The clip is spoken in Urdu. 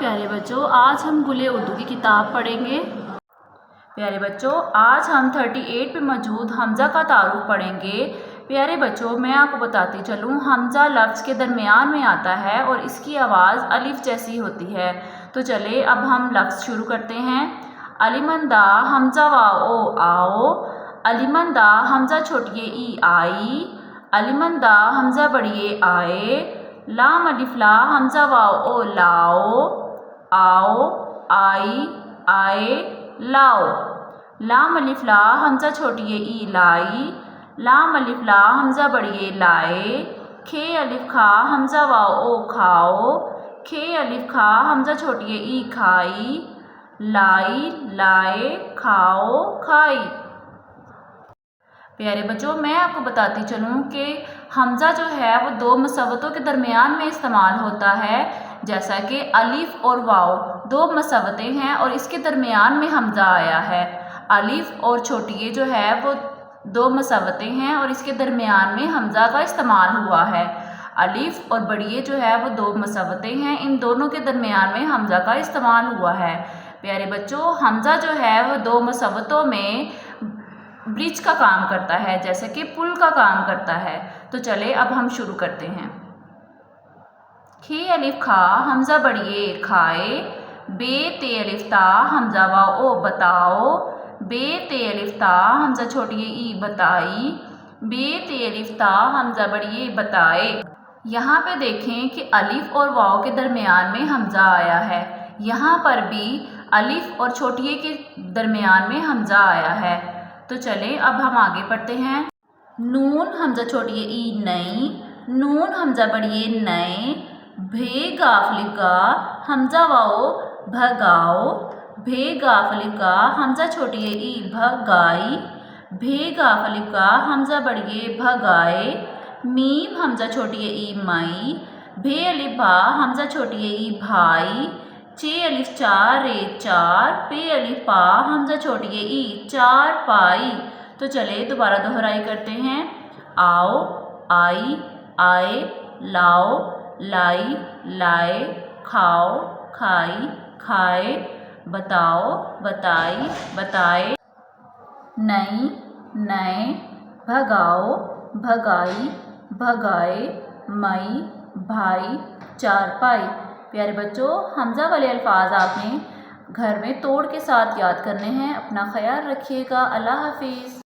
پیارے بچوں، آج ہم گلِ اردو کی کتاب پڑھیں گے۔ پیارے بچوں، آج ہم 38 پہ موجود حمزہ کا تعارف پڑھیں گے۔ پیارے بچوں، میں آپ کو بتاتی چلوں، حمزہ لفظ کے درمیان میں آتا ہے اور اس کی آواز الف جیسی ہوتی ہے۔ تو چلے اب ہم لفظ شروع کرتے ہیں۔ علیمندہ حمزہ واؤ آؤ، علیمندہ حمزہ چھوٹیے ای آئی، علیمندہ حمزہ بڑیے آئے، لام الف لا حمزہ واؤ لاؤ، آؤ آئی آئے لاؤ، لام الف لا حمزہ چھوٹیے ای لائی، لام الف لا حمزہ بڑیے لائے، کھے الف کھا حمزہ واؤ کھاؤ، کھے الف کھا حمزہ چھوٹیے ای کھائی، لائی لائے کھاؤ کھائی۔ پیارے بچوں، میں آپ کو بتاتی چلوں کہ حمزہ جو ہے وہ دو مصوتوں کے درمیان میں استعمال ہوتا ہے، جیسا کہ الف اور واؤ دو مصوتیں ہیں اور اس کے درمیان میں حمزہ آیا ہے۔ الف اور چھوٹیے جو ہے وہ دو مصوتیں ہیں اور اس کے درمیان میں حمزہ کا استعمال ہوا ہے۔ الف اور بڑیے جو ہے وہ دو مصوتیں ہیں، ان دونوں کے درمیان میں حمزہ کا استعمال ہوا ہے۔ پیارے بچوں، حمزہ جو ہے وہ دو مصوتوں میں برج کا کام کرتا ہے، جیسے کہ پل کا کام کرتا ہے۔ تو چلے اب ہم شروع کرتے ہیں۔ کھے الف کھا حمزہ بڑیے کھائے، بے تے الف تا حمزہ واؤ بتاؤ، بے تے الف تا حمزہ چھوٹیے ای بتائی، بے تے الف تا حمزہ بڑیے بتائے۔ یہاں پہ دیکھیں کہ الف اور واؤ کے درمیان میں حمزہ آیا ہے، یہاں پر بھی الف اور چھوٹیے کے درمیان میں حمزہ آیا ہے۔ تو چلیں اب ہم آگے پڑھتے ہیں۔ نون حمزہ چھوٹیے ای نئی، نون حمزہ بڑیے نئے، بھے گاف الف گا حمزہ واؤ بھگاؤ، بھے گاف الف گا حمزہ چھوٹیے ای بھگائی، بھے گاف الف گا حمزہ بڑیے بھگائے، میم حمزہ چھوٹیے ای مئی، بھے الف بھا حمزہ چھوٹیے ای بھائی، چے الف چار رے چار، پے الف پا حمزہ چھوٹیے ای چار پائی۔ تو چلے دوبارہ دہرائی کرتے ہیں۔ آؤ آئی آئے، لاؤ لائی لائے، کھاؤ کھائی کھائے، بتاؤ بتائی بتائے، نئی نئے، بھگاؤ بھگائی بھگائے، مئی بھائی چارپائی۔ پیارے بچوں، حمزہ والے الفاظ آپ نے گھر میں توڑ کے ساتھ یاد کرنے ہیں۔ اپنا خیال رکھیے گا۔ اللہ حافظ۔